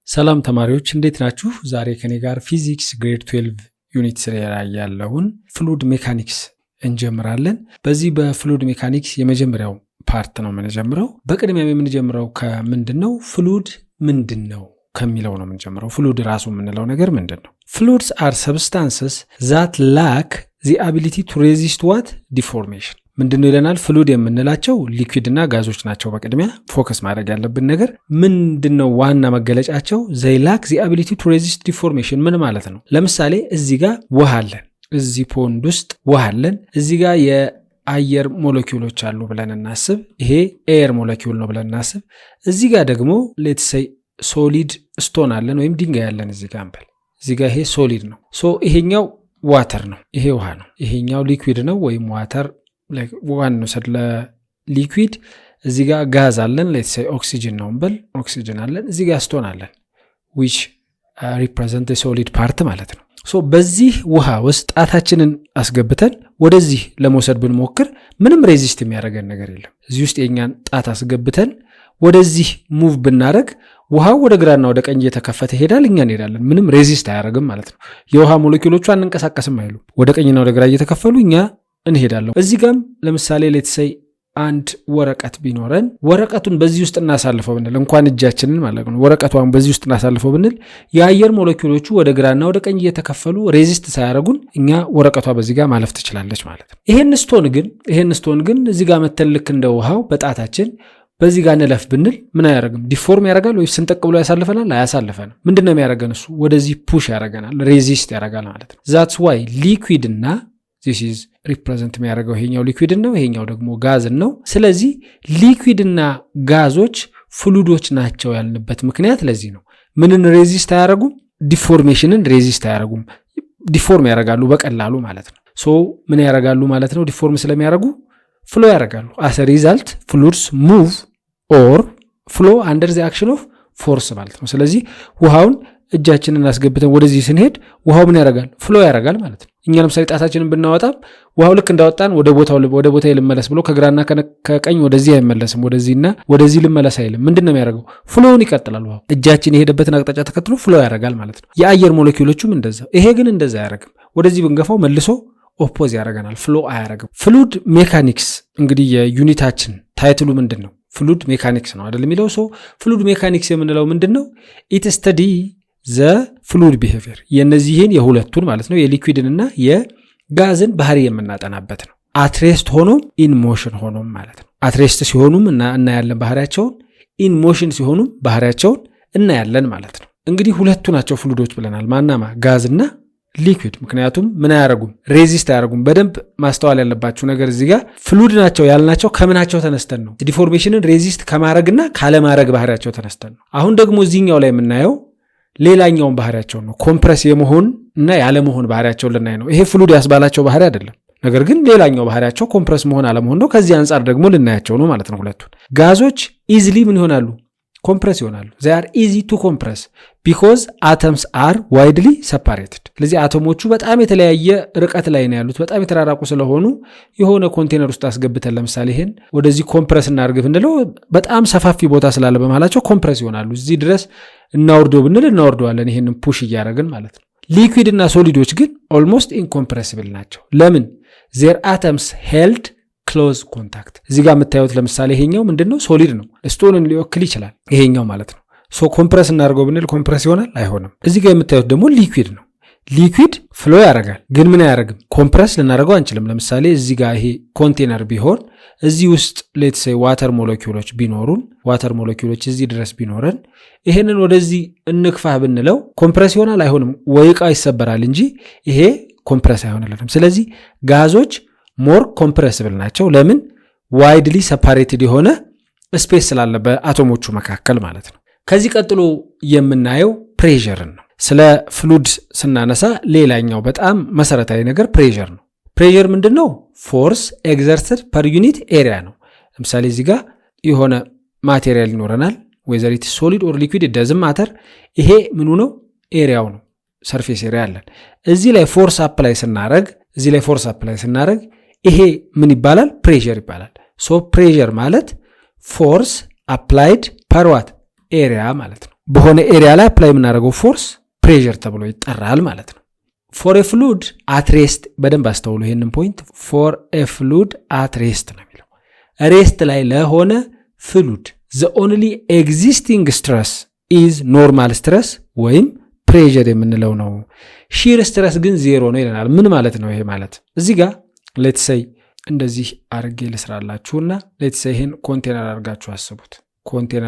ሰላም ተማሪዎች እንዴት ናችሁ? ዛሬ ከኔ ጋር ፊዚክስ ግሬድ 12 ዩኒት 3 ላይ ያለውን ፍሉድ ሜካኒክስ እንጀምራለን። በዚህ በፍሉድ ሜካኒክስ የመጀመሪያው ፓርት ነው የምንጀምረው። በቅድሚያ የምንጀምረው ከምንድነው ፍሉድ ምንድነው ከሚለው ነው የምንጀምረው። ፍሉድ ራሱ የምንለው ነገር ምንድነው? ፍሉድስ አር ሰብስታንስስ ዛት ላክ the ability to resist what? deformation ምንድነው ይለናል። ፍሉድ የምንላቸው ሊኩዊድ እና ጋዞች ናቸው። በቅድሚያ ፎከስ ማድረግ ያለብን ነገር ምንድነው? ዋና መገለጫቸው they lack the ability to resist deformation ምን ማለት ነው? ለምሳሌ እዚህ ጋር ውሃ አለን፣ እዚህ ፖንድ ውስጥ ውሃ አለን። እዚህ ጋር የአየር ሞለኪውሎች አሉ ብለን እናስብ። ይሄ ኤር ሞለኪውል ነው ብለን እናስብ። እዚህ ጋር ደግሞ ሌትስ ሴይ ሶሊድ ስቶን አለን ወይም ድንጋይ አለን። እዚህ ጋር እንበል፣ እዚህ ጋር ይሄ ሶሊድ ነው። ይሄኛው ዋተር ነው፣ ይሄ ውሃ ነው። ይሄኛው ሊኩዊድ ነው ወይም ዋተር ዋን ነው ሰድ ለሊኩዊድ። እዚህ ጋር ጋዝ አለን፣ ሌትስ ሴይ ኦክሲጅን ነው እንበል፣ ኦክሲጅን አለን። እዚህ ጋር ስቶን አለን which represent the solid part ማለት ነው። በዚህ ውሃ ውስጥ ጣታችንን አስገብተን ወደዚህ ለመውሰድ ብንሞክር ምንም ሬዚስት የሚያደርገን ነገር የለም። እዚህ ውስጥ የኛን ጣት አስገብተን ወደዚህ ሙቭ ብናደርግ ውሃው ወደ ግራና ወደ ቀኝ እየተከፈተ ይሄዳል፣ እኛ እንሄዳለን። ምንም ሬዚስት አያደርግም ማለት ነው። የውሃ ሞለኪውሎቹ አንንቀሳቀስም አይሉ፣ ወደ ቀኝና ወደ ግራ እየተከፈሉ እኛ እንሄዳለን። እዚህ ጋርም ለምሳሌ ሌትስ ሴይ አንድ ወረቀት ቢኖረን ወረቀቱን በዚህ ውስጥ እናሳልፈው ብንል፣ እንኳን እጃችንን ማለት ነው፣ ወረቀቷን በዚህ ውስጥ እናሳልፈው ብንል የአየር ሞለኪውሎቹ ወደ ግራና ወደ ቀኝ እየተከፈሉ ሬዚስት ሳያደርጉን እኛ ወረቀቷ በዚህ ጋር ማለፍ ትችላለች ማለት ነው። ይሄን ስቶን ግን እዚህ ጋር መተን ልክ እንደ ውሃው በጣታችን በዚህ ጋር እንለፍ ብንል ምን አያደርግም? ዲፎርም ያደርጋል ወይ ስንጠቅ ብሎ ያሳልፈናል? አያሳልፈንም። ምንድነው የሚያደርገን? እሱ ወደዚህ ፑሽ ያደርገናል፣ ሬዚስት ያደርጋል ማለት ነው። ዛትስ ዋይ ሊኩዊድ እና this is represent የሚያደርገው ይሄኛው ሊኩዊድ ነው፣ ይሄኛው ደግሞ ጋዝ ነው። ስለዚህ ሊኩዊድ እና ጋዞች ፍሉዶች ናቸው ያልንበት ምክንያት ለዚህ ነው። ምንን ሬዚስት አያደርጉም? ዲፎርሜሽንን ሬዚስት አያደርጉም። ዲፎርም ያደርጋሉ በቀላሉ ማለት ነው። ምን ያደርጋሉ ማለት ነው? ዲፎርም ስለሚያደርጉ ፍሎ ያደርጋሉ። as a result fluids move or flow under the action of force ማለት ነው። ስለዚህ ውሃውን እጃችንን አስገብተን ወደዚህ ስንሄድ ውሃው ምን ያደርጋል? ፍሎ ያደርጋል ማለት ነው። እኛ ለምሳሌ ጣታችንን ብናወጣም ውሃው ልክ እንዳወጣን ወደ ቦታው ልመለስ ብሎ ከግራና ከቀኝ ወደዚህ አይመለስም። ወደዚህና ወደዚህ ልመለስ አይልም። ምንድነው የሚያደርገው? ፍሎውን ይቀጥላል። ውሃው እጃችን የሄደበትን አቅጣጫ ተከትሎ ፍሎ ያደርጋል ማለት ነው። የአየር ሞለኪውሎቹም እንደዛ። ይሄ ግን እንደዛ አያደርግም። ወደዚህ ብንገፋው መልሶ ኦፖዝ ያደርገናል፣ ፍሎ አያደርግም። ፍሉድ ሜካኒክስ እንግዲህ የዩኒታችን ታይትሉ ምንድን ነው? ፍሉድ ሜካኒክስ ነው አይደል የሚለው። ፍሉድ ሜካኒክስ የምንለው ምንድን ነው? ኢት ስተዲ ዘ ፍሉድ ቢሄቪየር፣ የነዚህን የሁለቱን ማለት ነው የሊኩዊድን እና የጋዝን ባህሪ የምናጠናበት ነው። አትሬስት ሆኖም ኢን ሞሽን ሆኖም ማለት ነው። አትሬስት ሲሆኑም እናያለን ባህሪያቸውን፣ ኢን ሞሽን ሲሆኑም ባህሪያቸውን እናያለን ማለት ነው። እንግዲህ ሁለቱ ናቸው ፍሉዶች ብለናል። ማናማ ጋዝና ሊኩዊድ። ምክንያቱም ምን አያረጉም? ሬዚስት አያረጉም። በደንብ ማስተዋል ያለባችሁ ነገር እዚህ ጋር ፍሉድ ናቸው ያልናቸው ከምናቸው ተነስተን ነው? ዲፎርሜሽንን ሬዚስት ከማድረግና ካለማድረግ ባህሪያቸው ተነስተን ነው። አሁን ደግሞ እዚህኛው ላይ የምናየው ሌላኛውን ባህሪያቸው ነው። ኮምፕረስ የመሆን እና ያለመሆን ባህሪያቸው ልናይ ነው። ይሄ ፍሉድ ያስባላቸው ባህሪ አይደለም፣ ነገር ግን ሌላኛው ባህሪያቸው ኮምፕረስ መሆን አለመሆን ነው። ከዚህ አንጻር ደግሞ ልናያቸው ነው ማለት ነው ሁለቱን። ጋዞች ኢዝሊ ምን ይሆናሉ? ኮምፕረስ ይሆናሉ። they are easy to compress because atoms are widely separated። ስለዚህ አቶሞቹ በጣም የተለያየ ርቀት ላይ ነው ያሉት፣ በጣም የተራራቁ ስለሆኑ የሆነ ኮንቴነር ውስጥ አስገብተን ለምሳሌ ይሄን ወደዚህ ኮምፕረስ እናርግፍ እንለው በጣም ሰፋፊ ቦታ ስላለ በመሃላቸው ኮምፕረስ ይሆናሉ። እዚህ ድረስ እናወርደው ብንል እናወርደዋለን፣ ይሄንን ፑሽ እያደረግን ማለት ነው። ሊኩዊድ እና ሶሊዶች ግን ኦልሞስት ኢንኮምፕረሲብል ናቸው። ለምን? their atoms held ክሎዝ ኮንታክት። እዚህ ጋር የምታዩት ለምሳሌ ይሄኛው ምንድነው? ሶሊድ ነው፣ ስቶንን ሊወክል ይችላል ይሄኛው ማለት ነው። ኮምፕረስ እናደርገው ብንል ኮምፕረስ ይሆናል? አይሆንም። እዚህ ጋር የምታዩት ደግሞ ሊኩዊድ ነው። ሊኩዊድ ፍሎ ያደርጋል፣ ግን ምን አያደርግም? ኮምፕረስ ልናደርገው አንችልም። ለምሳሌ እዚህ ጋር ይሄ ኮንቴነር ቢሆን እዚህ ውስጥ ሌትስ ሴይ ዋተር ሞለኪውሎች ቢኖሩን፣ ዋተር ሞለኪውሎች እዚህ ድረስ ቢኖረን ይሄንን ወደዚህ እንክፋህ ብንለው ኮምፕረስ ይሆናል? አይሆንም። ወይ ዕቃ ይሰበራል እንጂ ይሄ ኮምፕረስ አይሆንልንም። ስለዚህ ጋዞች ሞር ኮምፕረሲብል ናቸው። ለምን? ዋይድሊ ሰፓሬትድ የሆነ ስፔስ ስላለ በአቶሞቹ መካከል ማለት ነው። ከዚህ ቀጥሎ የምናየው ፕሬዠርን ነው። ስለ ፍሉድ ስናነሳ ሌላኛው በጣም መሰረታዊ ነገር ፕሬዠር ነው። ፕሬዠር ምንድን ነው? ፎርስ ኤግዘርትድ ፐር ዩኒት ኤሪያ ነው። ለምሳሌ እዚህ ጋር የሆነ ማቴሪያል ይኖረናል፣ ዌዘር ኢት ሶሊድ ኦር ሊኩዊድ ደዝም ማተር። ይሄ ምኑ ነው? ኤሪያው ነው፣ ሰርፌስ ኤሪያ አለን። እዚህ ላይ ፎርስ አፕላይ ስናረግ ይሄ ምን ይባላል? ፕሬዠር ይባላል። ፕሬዠር ማለት ፎርስ አፕላይድ ፐር ዋት ኤሪያ ማለት ነው። በሆነ ኤሪያ ላይ አፕላይ የምናደርገው ፎርስ ፕሬዠር ተብሎ ይጠራል ማለት ነው። ፎር ኤ ፍሉድ አት ሬስት፣ በደንብ አስተውሉ ይህንን ፖይንት። ፎር ኤ ፍሉድ አት ሬስት ነው የሚለው። ሬስት ላይ ለሆነ ፍሉድ ዘ ኦንሊ ኤግዚስቲንግ ስትረስ ኢዝ ኖርማል ስትረስ ወይም ፕሬዠር የምንለው ነው። ሺር ስትረስ ግን ዜሮ ነው ይለናል። ምን ማለት ነው ይሄ ማለት? እዚህ ጋር ሌትስ ሴይ እንደዚህ አርጌ ልስራላችሁና ሌትስ ሴይ ይሄን ኮንቴነር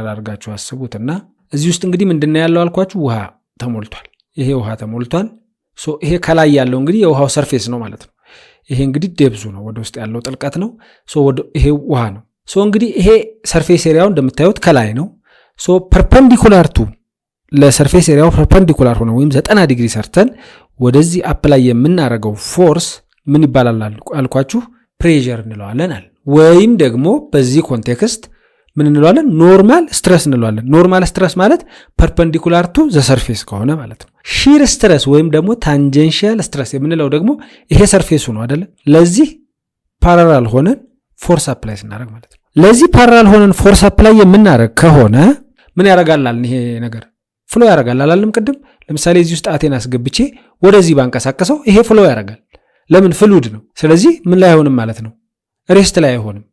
አርጋችሁ አስቡትና እዚህ ውስጥ እንግዲህ ምንድነው ያለው አልኳችሁ? ውሃ ተሞልቷል። ይሄ ውሃ ተሞልቷል። ይሄ ከላይ ያለው እንግዲህ የውሃው ሰርፌስ ነው ማለት ነው። ይሄ እንግዲህ ዴፕዙ ነው፣ ወደ ውስጥ ያለው ጥልቀት ነው። ይሄ ውሃ ነው። እንግዲህ ይሄ ሰርፌስ ኤሪያው እንደምታዩት ከላይ ነው። ፐርፐንዲኩላር ቱ ለሰርፌስ ኤሪያው ፐርፐንዲኩላር ሆነ ወይም 90 ዲግሪ ሰርተን ወደዚህ አፕላይ የምናደርገው ፎርስ ምን ይባላል አልኳችሁ? ፕሬዠር እንለዋለን አለ። ወይም ደግሞ በዚህ ኮንቴክስት ምን እንለዋለን? ኖርማል ስትረስ እንለዋለን። ኖርማል ስትረስ ማለት ፐርፐንዲኩላር ቱ ዘ ሰርፌስ ከሆነ ማለት ነው። ሺር ስትረስ ወይም ደግሞ ታንጀንሻል ስትረስ የምንለው ደግሞ ይሄ ሰርፌሱ ነው አይደለ? ለዚህ ፓራላል ሆነን ፎርስ አፕላይ ስናደርግ ማለት ነው። ለዚህ ፓራላል ሆነን ፎርስ አፕላይ የምናደርግ ከሆነ ምን ያደርጋላል? ይሄ ነገር ፍሎ ያደርጋል አላለም ቅድም? ለምሳሌ እዚህ ውስጥ አቴን አስገብቼ ወደዚህ ባንቀሳቀሰው ይሄ ፍሎ ያደርጋል። ለምን? ፍሉድ ነው። ስለዚህ ምን ላይ አይሆንም ማለት ነው? ሬስት ላይ አይሆንም።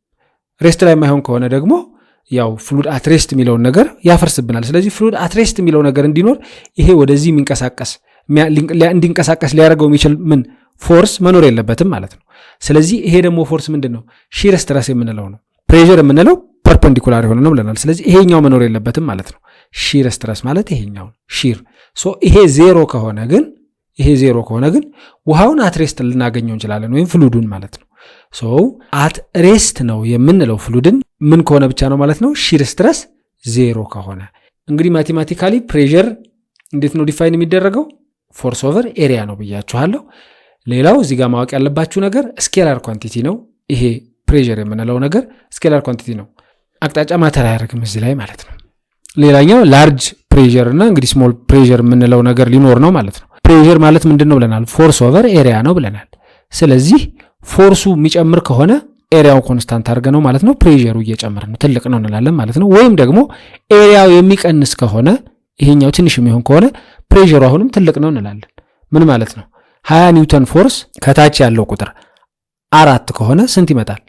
ሬስት ላይ የማይሆን ከሆነ ደግሞ ያው ፍሉድ አትሬስት የሚለውን ነገር ያፈርስብናል። ስለዚህ ፍሉድ አትሬስት የሚለው ነገር እንዲኖር ይሄ ወደዚህ እንዲንቀሳቀስ ሊያደርገው የሚችል ምን ፎርስ መኖር የለበትም ማለት ነው። ስለዚህ ይሄ ደግሞ ፎርስ ምንድን ነው? ሺር ስትረስ የምንለው ነው። ፕሬዠር የምንለው ፐርፐንዲኩላር የሆነ ነው ብለናል። ስለዚህ ይሄኛው መኖር የለበትም ማለት ነው። ሺር ስትረስ ማለት ይሄኛው ሺር። ይሄ ዜሮ ከሆነ ግን ውሃውን አትሬስት ልናገኘው እንችላለን፣ ወይም ፍሉዱን ማለት ነው። አት ሬስት ነው የምንለው ፍሉድን ምን ከሆነ ብቻ ነው ማለት ነው? ሺር ስትረስ ዜሮ ከሆነ። እንግዲህ ማቴማቲካሊ ፕሬዠር እንዴት ነው ዲፋይን የሚደረገው? ፎርስ ኦቨር ኤሪያ ነው ብያችኋለሁ። ሌላው እዚህ ጋር ማወቅ ያለባችሁ ነገር ስኬላር ኳንቲቲ ነው። ይሄ ፕሬዠር የምንለው ነገር ስኬላር ኳንቲቲ ነው። አቅጣጫ ማተር አያደርግም እዚህ ላይ ማለት ነው። ሌላኛው ላርጅ ፕሬዠር እና እንግዲህ ስሞል ፕሬዠር የምንለው ነገር ሊኖር ነው ማለት ነው። ፕሬዠር ማለት ምንድን ነው ብለናል? ፎርስ ኦቨር ኤሪያ ነው ብለናል። ስለዚህ ፎርሱ የሚጨምር ከሆነ ኤሪያው ኮንስታንት አድርገ ነው ማለት ነው። ፕሬዠሩ እየጨመረ ነው፣ ትልቅ ነው እንላለን ማለት ነው። ወይም ደግሞ ኤሪያው የሚቀንስ ከሆነ ይሄኛው ትንሽ የሚሆን ከሆነ ፕሬዠሩ አሁንም ትልቅ ነው እንላለን። ምን ማለት ነው? 20 ኒውተን ፎርስ ከታች ያለው ቁጥር 4 ከሆነ ስንት ይመጣል?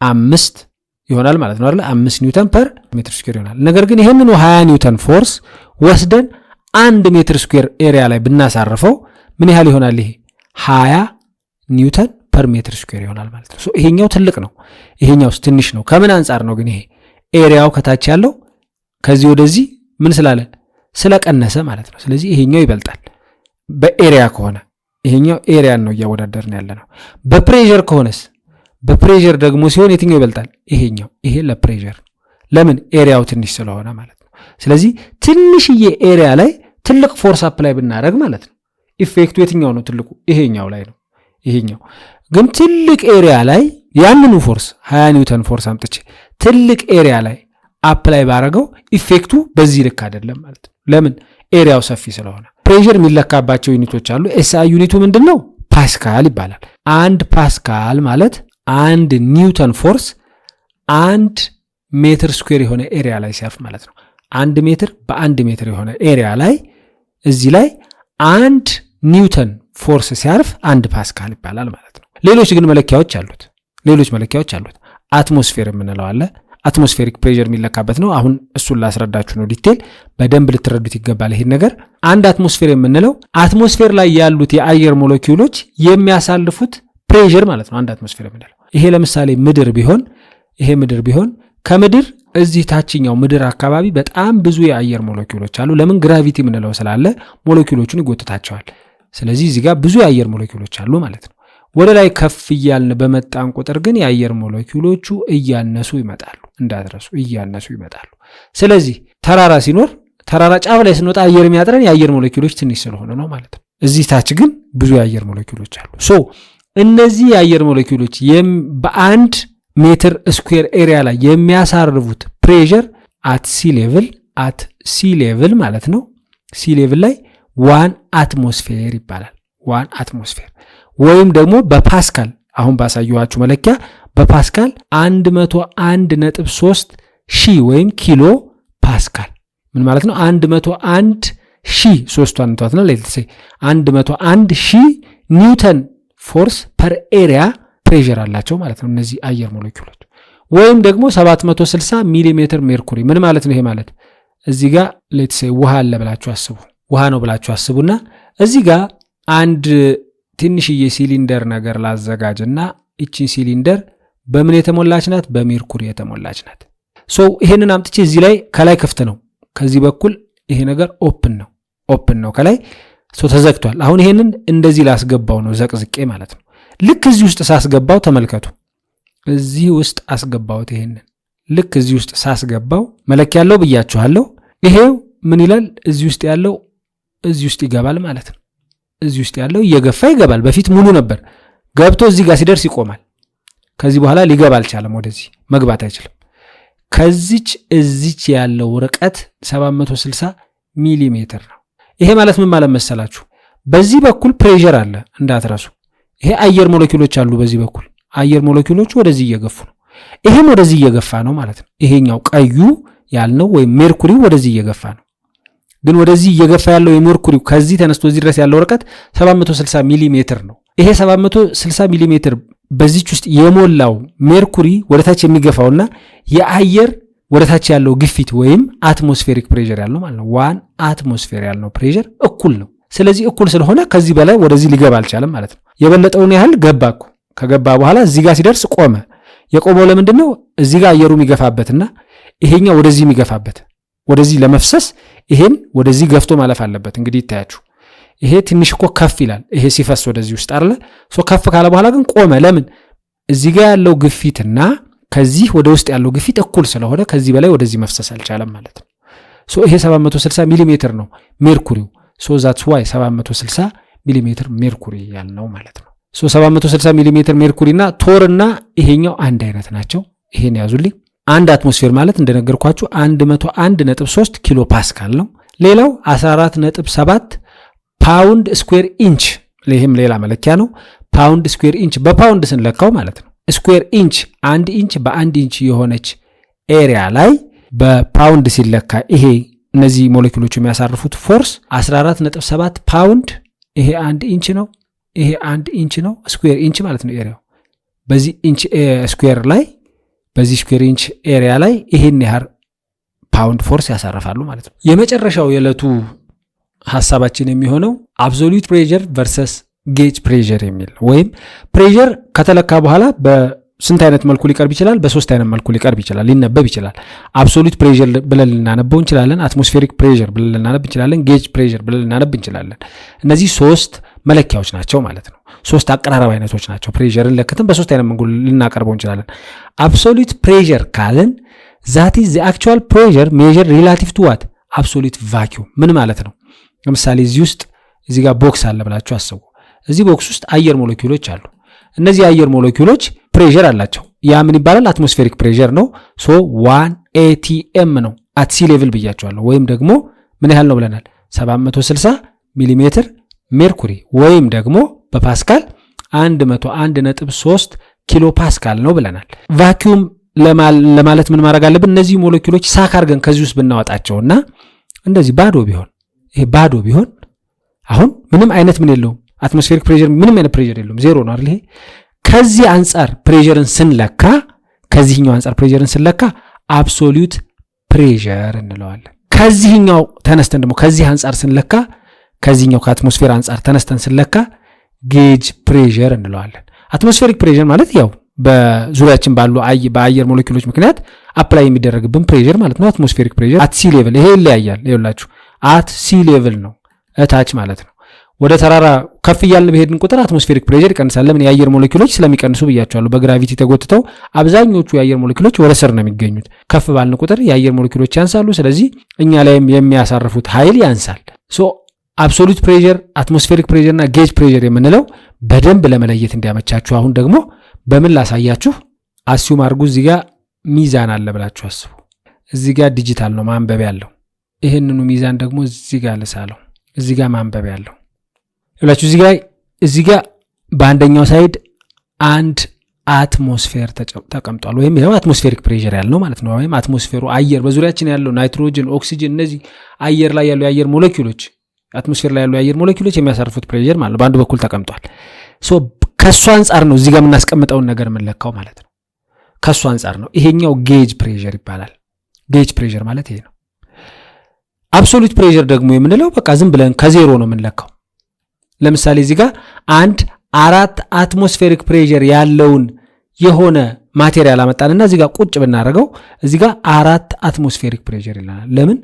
5 ይሆናል ማለት ነው አይደል? 5 ኒውተን ፐር ሜትር ስኩዌር ይሆናል። ነገር ግን ይሄንን 20 ኒውተን ፎርስ ወስደን 1 ሜትር ስኩዌር ኤሪያ ላይ ብናሳርፈው ምን ያህል ይሆናል? ይሄ 20 ኒውተን ፐር ሜትር ስኩዌር ይሆናል ማለት ነው። ይሄኛው ትልቅ ነው፣ ይሄኛው ትንሽ ነው። ከምን አንጻር ነው ግን? ይሄ ኤሪያው ከታች ያለው ከዚህ ወደዚህ ምን ስላለ ስለቀነሰ ማለት ነው። ስለዚህ ይሄኛው ይበልጣል በኤሪያ ከሆነ። ይሄኛው ኤሪያን ነው እያወዳደርን ያለ ነው። በፕሬዠር ከሆነስ? በፕሬዠር ደግሞ ሲሆን የትኛው ይበልጣል? ይሄኛው። ይሄ ለፕሬዠር ለምን? ኤሪያው ትንሽ ስለሆነ ማለት ነው። ስለዚህ ትንሽዬ ኤሪያ ላይ ትልቅ ፎርስ አፕላይ ብናደርግ ማለት ነው ኢፌክቱ የትኛው ነው ትልቁ? ይሄኛው ላይ ነው። ይሄኛው ግን ትልቅ ኤሪያ ላይ ያንኑ ፎርስ 20 ኒውተን ፎርስ አምጥቼ ትልቅ ኤሪያ ላይ አፕላይ ባረገው ኢፌክቱ በዚህ ልክ አይደለም ማለት ነው። ለምን? ኤሪያው ሰፊ ስለሆነ። ፕሬዠር የሚለካባቸው ዩኒቶች አሉ። ኤስአይ ዩኒቱ ምንድነው? ፓስካል ይባላል። 1 ፓስካል ማለት 1 ኒውተን ፎርስ 1 ሜትር ስኩዌር የሆነ ኤሪያ ላይ ሲያርፍ ማለት ነው። 1 ሜትር በ1 ሜትር የሆነ ኤሪያ ላይ እዚህ ላይ 1 ኒውተን ፎርስ ሲያርፍ 1 ፓስካል ይባላል ማለት ነው። ሌሎች ግን መለኪያዎች አሉት። አትሞስፌር የምንለው አለ። አትሞስፌሪክ ፕሬዠር የሚለካበት ነው። አሁን እሱን ላስረዳችሁ ነው። ዲቴል በደንብ ልትረዱት ይገባል ይሄን ነገር። አንድ አትሞስፌር የምንለው አትሞስፌር ላይ ያሉት የአየር ሞለኪውሎች የሚያሳልፉት ፕሬዠር ማለት ነው። አንድ አትሞስፌር የምንለው ይሄ ለምሳሌ ምድር ቢሆን ከምድር እዚህ ታችኛው ምድር አካባቢ በጣም ብዙ የአየር ሞለኪውሎች አሉ። ለምን? ግራቪቲ የምንለው ስላለ ሞለኪውሎቹን ይጎትታቸዋል። ስለዚህ እዚህ ጋር ብዙ የአየር ሞለኪውሎች አሉ ማለት ነው። ወደ ላይ ከፍ እያልን በመጣን ቁጥር ግን የአየር ሞለኪውሎቹ እያነሱ ይመጣሉ። እንዳትረሱ፣ እያነሱ ይመጣሉ። ስለዚህ ተራራ ሲኖር ተራራ ጫፍ ላይ ስንወጣ አየር የሚያጥረን የአየር ሞለኪውሎች ትንሽ ስለሆነ ነው ማለት ነው። እዚህ ታች ግን ብዙ የአየር ሞለኪውሎች አሉ። እነዚህ የአየር ሞለኪውሎች በአንድ ሜትር ስኩዌር ኤሪያ ላይ የሚያሳርፉት ፕሬዠር አት ሲ ሌቭል ማለት ነው። ሲ ሌቭል ላይ 1 አትሞስፌር ይባላል። 1 አትሞስፌር ወይም ደግሞ በፓስካል አሁን ባሳየኋችሁ መለኪያ በፓስካል 101.3 ሺህ ወይም ኪሎ ፓስካል ምን ማለት ነው? 101,000 ሶስቷን እንቷት ነው ሌትስ ሴ 101,000 ኒውተን ፎርስ ፐር ኤሪያ ፕሬሸር አላቸው ማለት ነው እነዚህ አየር ሞለኪውሎች። ወይም ደግሞ 760 ሚሊ ሜትር ሜርኩሪ። ምን ማለት ነው ይሄ ማለት? እዚህ ጋር ሌትስ ሴ ውሃ አለ ብላችሁ አስቡ። ውሃ ነው ብላችሁ አስቡና እዚህ ጋር አንድ ትንሽዬ ሲሊንደር ነገር ላዘጋጅና እቺን ሲሊንደር በምን የተሞላች ናት? በሜርኩሪ የተሞላች ናት። ሶ ይሄንን አምጥቼ እዚህ ላይ ከላይ ክፍት ነው፣ ከዚህ በኩል ይሄ ነገር ኦፕን ነው ከላይ ሶ ተዘግቷል። አሁን ይሄንን እንደዚህ ላስገባው ነው ዘቅዝቄ ማለት ነው። ልክ እዚህ ውስጥ ሳስገባው ተመልከቱ፣ እዚህ ውስጥ አስገባውት። ይሄንን ልክ እዚህ ውስጥ ሳስገባው መለኪያ ያለው ብያችኋለሁ። ይሄው ምን ይላል? እዚህ ውስጥ ያለው እዚህ ውስጥ ይገባል ማለት ነው። እዚህ ውስጥ ያለው እየገፋ ይገባል። በፊት ሙሉ ነበር፣ ገብቶ እዚህ ጋር ሲደርስ ይቆማል። ከዚህ በኋላ ሊገባ አልቻለም፣ ወደዚህ መግባት አይችልም። ከዚች እዚች ያለው ርቀት 760 ሚሊ ሜትር ነው። ይሄ ማለት ምን ማለት መሰላችሁ? በዚህ በኩል ፕሬሸር አለ እንዳትረሱ። ይሄ አየር ሞለኪውሎች አሉ በዚህ በኩል። አየር ሞለኪውሎቹ ወደዚህ እየገፉ ነው፣ ይሄም ወደዚህ እየገፋ ነው ማለት ነው። ይሄኛው ቀዩ ያልነው ወይም ሜርኩሪው ወደዚህ እየገፋ ነው። ግን ወደዚህ እየገፋ ያለው የሜርኩሪው ከዚህ ተነስቶ እዚህ ድረስ ያለው ርቀት 760 ሚሊ ሜትር ነው። ይሄ 760 ሚሊ ሜትር በዚች ውስጥ የሞላው ሜርኩሪ ወደታች የሚገፋውና የአየር ወደታች ያለው ግፊት ወይም አትሞስፌሪክ ፕሬሸር ያልነው ማለት ነው። 1 አትሞስፌር ያልነው ፕሬሸር እኩል ነው። ስለዚህ እኩል ስለሆነ ከዚህ በላይ ወደዚህ ሊገባ አልቻለም ማለት ነው። የበለጠውን ያህል ገባኩ። ከገባ በኋላ እዚህ ጋር ሲደርስ ቆመ። የቆመው ለምንድን ነው? እዚህ ጋር አየሩ የሚገፋበትና ይሄኛው ወደዚህ የሚገፋበት ወደዚህ ለመፍሰስ ይሄን ወደዚህ ገፍቶ ማለፍ አለበት። እንግዲህ ይታያችሁ ይሄ ትንሽ እኮ ከፍ ይላል። ይሄ ሲፈስ ወደዚህ ውስጥ አይደለ? ሶ ከፍ ካለ በኋላ ግን ቆመ። ለምን? እዚህ ጋር ያለው ግፊትና ከዚህ ወደ ውስጥ ያለው ግፊት እኩል ስለሆነ ከዚህ በላይ ወደዚህ መፍሰስ አልቻለም ማለት ነው። ሶ ይሄ 760 ሚሊ ሜትር ነው ሜርኩሪው። ሶ ዛትስ ዋይ 760 ሚሊ ሜትር ሜርኩሪ ያልነው ማለት ነው። ሶ 760 ሚሊ ሜትር ሜርኩሪና ቶርና ይሄኛው አንድ አይነት ናቸው። ይሄን ያዙልኝ። አንድ አትሞስፌር ማለት እንደነገርኳችሁ 101.3 ኪሎ ፓስካል ነው። ሌላው 14.7 ፓውንድ ስኩዌር ኢንች፣ ይሄም ሌላ መለኪያ ነው። ፓውንድ ስኩዌር ኢንች በፓውንድ ስንለካው ማለት ነው። ስኩዌር ኢንች አንድ ኢንች በአንድ ኢንች የሆነች ኤሪያ ላይ በፓውንድ ሲለካ ይሄ እነዚህ ሞለኪውሎቹ የሚያሳርፉት ፎርስ 14.7 ፓውንድ። ይሄ አንድ ኢንች ነው፣ ይሄ አንድ ኢንች ነው። ስኩዌር ኢንች ማለት ነው ኤሪያው። በዚህ ኢንች ስኩዌር ላይ በዚህ ስኩዌር ኢንች ኤሪያ ላይ ይሄን ያህል ፓውንድ ፎርስ ያሳርፋሉ ማለት ነው። የመጨረሻው የዕለቱ ሐሳባችን የሚሆነው አብሶሉት ፕሬሸር ቨርሰስ ጌጅ ፕሬሸር የሚል ወይም ፕሬሸር ከተለካ በኋላ በስንት አይነት መልኩ ሊቀርብ ይችላል? በሶስት አይነት መልኩ ሊቀርብ ይችላል፣ ሊነበብ ይችላል። አብሶሉት ፕሬሸር ብለን ልናነበው እንችላለን። አትሞስፌሪክ ፕሬሸር ብለን ልናነብ እንችላለን። ጌጅ ፕሬሸር ብለን ልናነብ እንችላለን። እነዚህ ሶስት መለኪያዎች ናቸው ማለት ነው። ሶስት አቀራረብ አይነቶች ናቸው። ፕሬሸርን ለክተን በሶስት አይነት መንገድ ልናቀርበው እንችላለን። አብሶሉት ፕሬሸር ካልን ዛት ኢዝ ዘ አክቹዋል ፕሬሸር ሜዠርድ ሪላቲቭ ቱ ዋት አብሶሉት ቫኪዩም። ምን ማለት ነው? ለምሳሌ እዚህ ውስጥ እዚህ ጋር ቦክስ አለ ብላችሁ አስቡ። እዚህ ቦክስ ውስጥ አየር ሞለኪውሎች አሉ። እነዚህ አየር ሞለኪውሎች ፕሬሸር አላቸው። ያ ምን ይባላል? አትሞስፌሪክ ፕሬሸር ነው። ሶ 1 ATM ነው። አት ሲ ሌቭል ብያቸዋለሁ። ወይም ደግሞ ምን ያህል ነው ብለናል? 760 ሚሊ ሜትር ሜርኩሪ ወይም ደግሞ በፓስካል 101.3 ኪሎ ፓስካል ነው ብለናል። ቫኪዩም ለማለት ምን ማድረግ አለብን? እነዚህ ሞለኪውሎች ሳክ አድርገን ከዚህ ውስጥ ብናወጣቸውና እንደዚህ ባዶ ቢሆን፣ ይሄ ባዶ ቢሆን አሁን ምንም አይነት ምን የለውም፣ አትሞስፌሪክ ፕሬሸር ምንም አይነት ፕሬሸር የለውም፣ ዜሮ ነው አይደል? ይሄ ከዚህ አንጻር ፕሬሸርን ስንለካ፣ ከዚህኛው አንጻር ፕሬሸርን ስንለካ አብሶሉት ፕሬሸር እንለዋለን። ከዚህኛው ተነስተን ደግሞ ከዚህ አንጻር ስንለካ፣ ከዚህኛው ከአትሞስፌር አንጻር ተነስተን ስንለካ ጌጅ ፕሬሸር እንለዋለን። አትሞስፌሪክ ፕሬሸር ማለት ያው በዙሪያችን ባሉ በአየር ሞለኪውሎች ምክንያት አፕላይ የሚደረግብን ፕሬሸር ማለት ነው። አትሞስፌሪክ ፕሬሸር አት ሲ ሌቭል፣ ይሄ ይለያያል። ይኸውላችሁ አት ሲ ሌቭል ነው እታች ማለት ነው። ወደ ተራራ ከፍ እያልን በሄድን ቁጥር አትሞስፌሪክ ፕሬሸር ይቀንሳል። ለምን? የአየር ሞለኪውሎች ስለሚቀንሱ ብያቸዋለሁ። በግራቪቲ ተጎትተው አብዛኞቹ የአየር ሞለኪውሎች ወደ ስር ነው የሚገኙት። ከፍ ባልን ቁጥር የአየር ሞለኪውሎች ያንሳሉ። ስለዚህ እኛ ላይም የሚያሳርፉት ኃይል ያንሳል። ሶ አብሶሉት ፕሬሸር፣ አትሞስፌሪክ ፕሬሸር እና ጌጅ ፕሬሸር የምንለው በደንብ ለመለየት እንዲያመቻችሁ አሁን ደግሞ በምን ላሳያችሁ። አስዩም አድርጉ። እዚህ ጋር ሚዛን አለ ብላችሁ አስቡ። እዚህ ጋር ዲጂታል ነው ማንበቢያ ያለው። ይህንኑ ሚዛን ደግሞ እዚህ ጋር ልሳለው። እዚህ ጋር ማንበቢያ ያለው ይላችሁ። እዚህ ጋር በአንደኛው ሳይድ 1 አትሞስፌር ተቀምጧል። ወይም ይሄው አትሞስፌሪክ ፕሬሸር ያለው ማለት ነው። ወይም አትሞስፌሩ አየር በዙሪያችን ያለው ናይትሮጅን፣ ኦክሲጅን እነዚህ አየር ላይ ያሉ የአየር ሞለኪውሎች አትሞስፌር ላይ ያሉ የአየር ሞለኪውሎች የሚያሳርፉት ፕሬሸር ማለት በአንድ በኩል ተቀምጧል። ሶ ከሱ አንፃር ነው እዚህ ጋር የምናስቀምጠውን ነገር የምንለካው ማለት ነው። ከሱ አንፃር ነው። ይሄኛው ጌጅ ፕሬሸር ይባላል። ጌጅ ፕሬሸር ማለት ይሄ ነው። አብሶሉት ፕሬሸር ደግሞ የምንለው በቃ ዝም ብለን ከዜሮ ነው የምንለካው። ለምሳሌ እዚህ ጋር 4 አትሞስፌሪክ ፕሬሸር ያለውን የሆነ ማቴሪያል አመጣንና እዚህ ጋር ቁጭ ብናደርገው እዚህ ጋር 4 አትሞስፌሪክ ፕሬሸር ይላል። ለምን?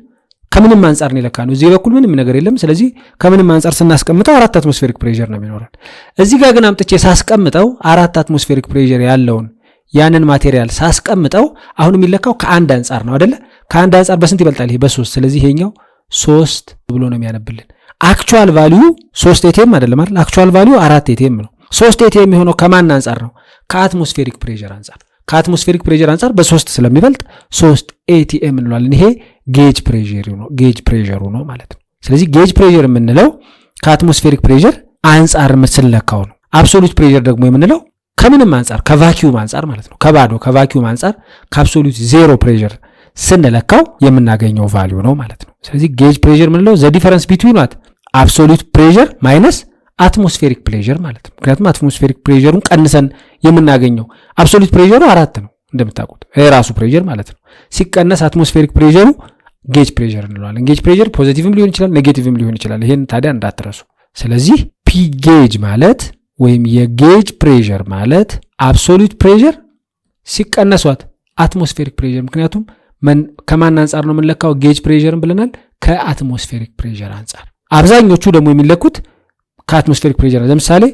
ከምንም አንፃር ነው የለካ ነው። እዚህ በኩል ምንም ነገር የለም። ስለዚህ ከምንም አንፃር ስናስቀምጠው 4 አትሞስፌሪክ ፕሬሸር ነው የሚኖረን። እዚህ ጋር ግን አምጥቼ ሳስቀምጠው 4 አትሞስፌሪክ ፕሬሸር ያለውን ያንን ማቴሪያል ሳስቀምጠው አሁን የሚለካው ከአንድ አንፃር ነው አይደለ? ከአንድ አንፃር በስንት ይበልጣል? ይሄ በ3። ስለዚህ ይሄኛው 3 ብሎ ነው የሚያነብልን። አክቹዋል ቫልዩ 3 ኤቲኤም አይደለም አይደል? አክቹዋል ቫልዩ 4 ኤቲኤም ነው። 3 ኤቲኤም የሆነው ከማን አንፃር ነው? ከአትሞስፌሪክ ፕሬሸር አንፃር። ከአትሞስፌሪክ ፕሬሸር አንፃር በ3 ስለሚበልጥ 3 ኤቲኤም እንለዋለን። ይሄ ጌጅ ፕሬሸሩ ነው ማለት ነው። ስለዚህ ጌጅ ፕሬሸር የምንለው ከአትሞስፌሪክ ፕሬሸር አንፃር ስንለካው ነው። አብሶሉት ፕሬሸር ደግሞ የምንለው ከምንም አንፃር ከቫኪዩም አንፃር ማለት ነው። ከቫኪዩም አንፃር ከአብሶሉት ዜሮ ፕሬሸር ስንለካው የምናገኘው ቫልዩ ነው ማለት ነው። ስለዚህ ጌጅ ፕሬሸር የምንለው ዘ ዲፈረንስ ቢትዊን ዋት አብሶሉት ፕሬሸር ማይነስ አትሞስፌሪክ ፕሬሸር ማለት ነው። ምክንያቱም አትሞስፌሪክ ፕሬሸሩን ቀንሰን የምናገኘው አብሶሉት ፕሬሸሩ 4 ነው እንደምታውቁት፣ የራሱ ፕሬሸር ማለት ነው። ሲቀነስ አትሞስፌሪክ ፕሬሸሩ ጌጅ ፕሬሸር እንለዋለን። ጌጅ ፕሬሸር ፖዚቲቭም ሊሆን ይችላል፣ ኔጌቲቭም ሊሆን ይችላል። ይሄን ታዲያ እንዳትረሱ። ስለዚህ ፒ ጌጅ ማለት ወይም የጌጅ ፕሬሸር ማለት አብሶሉት ፕሬሸር ሲቀነሷት አትሞስፌሪክ ፕሬሸር። ምክንያቱም ከማን አንፃር ነው የምንለካው? ጌጅ ፕሬሸርን ብለናል፣ ከአትሞስፌሪክ ፕሬሸር አንፃር። አብዛኞቹ ደግሞ የሚለኩት ከአትሞስፌሪክ ፕሬሸር። ለምሳሌ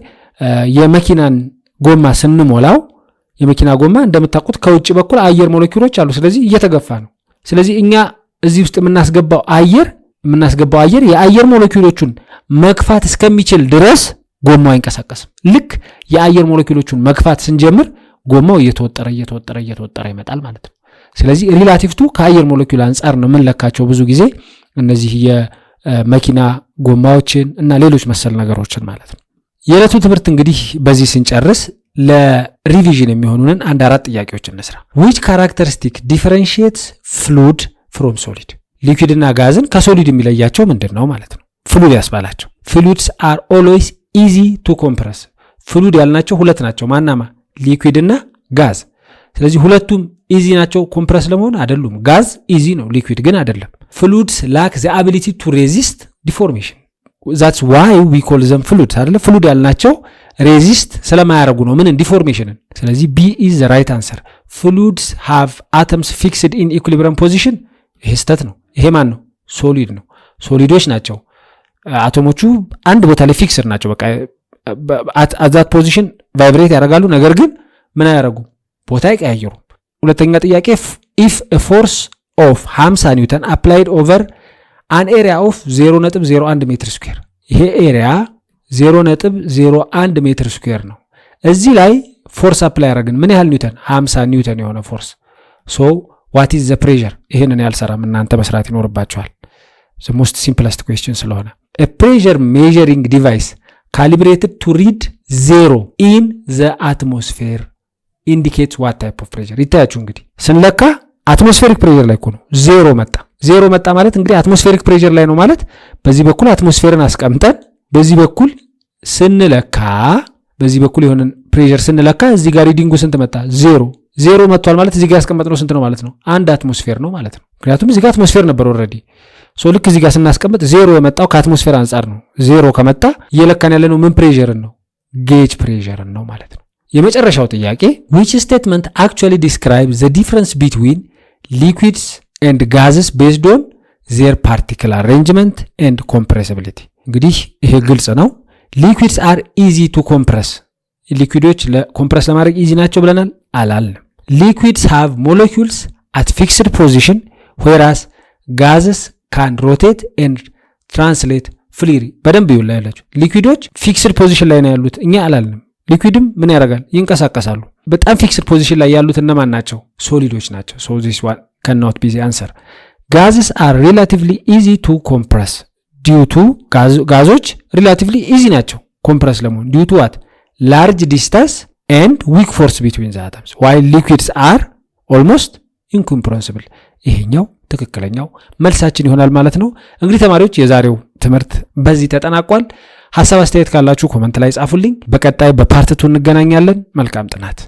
የመኪናን ጎማ ስንሞላው የመኪና ጎማ እንደምታውቁት ከውጭ በኩል አየር ሞለኪውሎች አሉ። ስለዚህ እየተገፋ ነው። ስለዚህ እኛ እዚህ ውስጥ የምናስገባው አየር የአየር ሞለኪውሎቹን መግፋት እስከሚችል ድረስ ጎማው አይንቀሳቀስም። ልክ የአየር ሞለኪውሎቹን መግፋት ስንጀምር ጎማው እየተወጠረ ይመጣል ማለት ነው። ስለዚህ ሪላቲቭ ቱ ከአየር ሞለኪውል አንፃር ነው የምንለካቸው ብዙ ጊዜ እነዚህ የመኪና ጎማዎችን እና ሌሎች መሰል ነገሮችን ማለት ነው። የዕለቱ ትምህርት እንግዲህ በዚህ ስንጨርስ ለሪቪዥን የሚሆኑንን 4 ጥያቄዎች እንስራ። which characteristic differentiates fluid from solid? ሊኩዊድ እና ጋዝን ከሶሊድ የሚለያቸው ምንድን ነው ማለት ነው። ፍሉድ ያስባላቸው። fluids are always easy to compress። ፍሉድ ያልናቸው 2 ናቸው። ማናማ? ሊኩዊድ እና ጋዝ። ስለዚህ ሁለቱም ኢዚ ናቸው ኮምፕረስ ለመሆን አይደሉም። ጋዝ ኢዚ ነው፣ ሊኩዊድ ግን አይደለም። fluids lack the ability to resist deformation. that's why we call them fluids አይደለ? ፍሉድ ያልናቸው ሬዚስት ስለማያደርጉ ነው ምን ዲፎርሜሽንን። ስለዚህ B is the right answer. fluids have atoms fixed in equilibrium position። ይሄ ስህተት ነው። ይሄ ማን ነው? ሶሊድ ነው። ሶሊዶች ናቸው። አቶሞቹ አንድ ቦታ ላይ ፊክስድ ናቸው። በቃ at that position ቫይብሬት ያደርጋሉ። ነገር ግን ምን አያደርጉም? ቦታ አይቀያየሩም። ሁለተኛ ጥያቄ if a force of 50 ኒውተን applied over an area of 0.01 ሜትር ስኩዌር። ይሄ ኤሪያ 0.01 ሜትር ስኩዌር ነው። እዚህ ላይ ፎርስ አፕላይ ያደረግን ምን ያህል ኒውተን? 50 ኒውተን የሆነ ፎርስ። ሶ what is the pressure? ይሄንን ያልሰራም እናንተ መስራት ይኖርባችኋል። the most simplest question ስለሆነ a pressure measuring device calibrated to read 0 in the atmosphere indicates what type of pressure? ይታያችሁ እንግዲህ ስንለካ አትሞስፌሪክ ፕሬሸር ላይ ነው 0 መጣ። 0 መጣ ማለት እንግዲህ አትሞስፌሪክ ፕሬሸር ላይ ነው ማለት በዚህ በኩል አትሞስፌርን አስቀምጠን በዚህ በኩል ስንለካ በዚህ በኩል የሆነ ፕሬሸር ስንለካ እዚህ ጋር ሪዲንጉ ስንት መጣ? 0 መጥቷል ማለት እዚህ ጋር ያስቀመጥነው ስንት ነው ማለት ነው? 1 አትሞስፌር ነው ማለት ነው። ምክንያቱም እዚህ ጋር አትሞስፌር ነበር ኦልሬዲ። ሶ ልክ እዚህ ጋር ስናስቀምጥ 0 የመጣው ከአትሞስፌር አንፃር ነው። 0 ከመጣ እየለካን ያለነው ምን ፕሬሸርን ነው? ጌጅ ፕሬሸርን ነው ማለት ነው። የመጨረሻው ጥያቄ which statement actually describes the difference between liquids and gases based on their particle arrangement and compressibility? እንግዲህ ይሄ ግልጽ ነው። liquids are easy to compress። ሊኩዊዶች ለኮምፕረስ ለማድረግ ኢዚ ናቸው ብለናል አላልንም። liquids have molecules at fixed position whereas gases can rotate and translate freely። በደንብ ይውላላችሁ። ሊኩዊዶች ፊክስድ ፖዚሽን ላይ ነው ያሉት፣ እኛ አላልንም። ሊኩዊድም ምን ያደርጋል? ይንቀሳቀሳሉ። በጣም ፊክስድ ፖዚሽን ላይ ያሉት እነማን ናቸው? ሶሊዶች ናቸው። so this one cannot be the answer. gases are relatively easy to compress due to ጋዞች relatively easy ናቸው ኮምፕረስ ለመሆን due to what? large distance and weak force between the atoms while liquids are almost incompressible ይሄኛው ትክክለኛው መልሳችን ይሆናል ማለት ነው። እንግዲህ ተማሪዎች የዛሬው ትምህርት በዚህ ተጠናቋል። ሐሳብ አስተያየት ካላችሁ ኮሜንት ላይ ጻፉልኝ። በቀጣይ በፓርት 2 እንገናኛለን። መልካም ጥናት።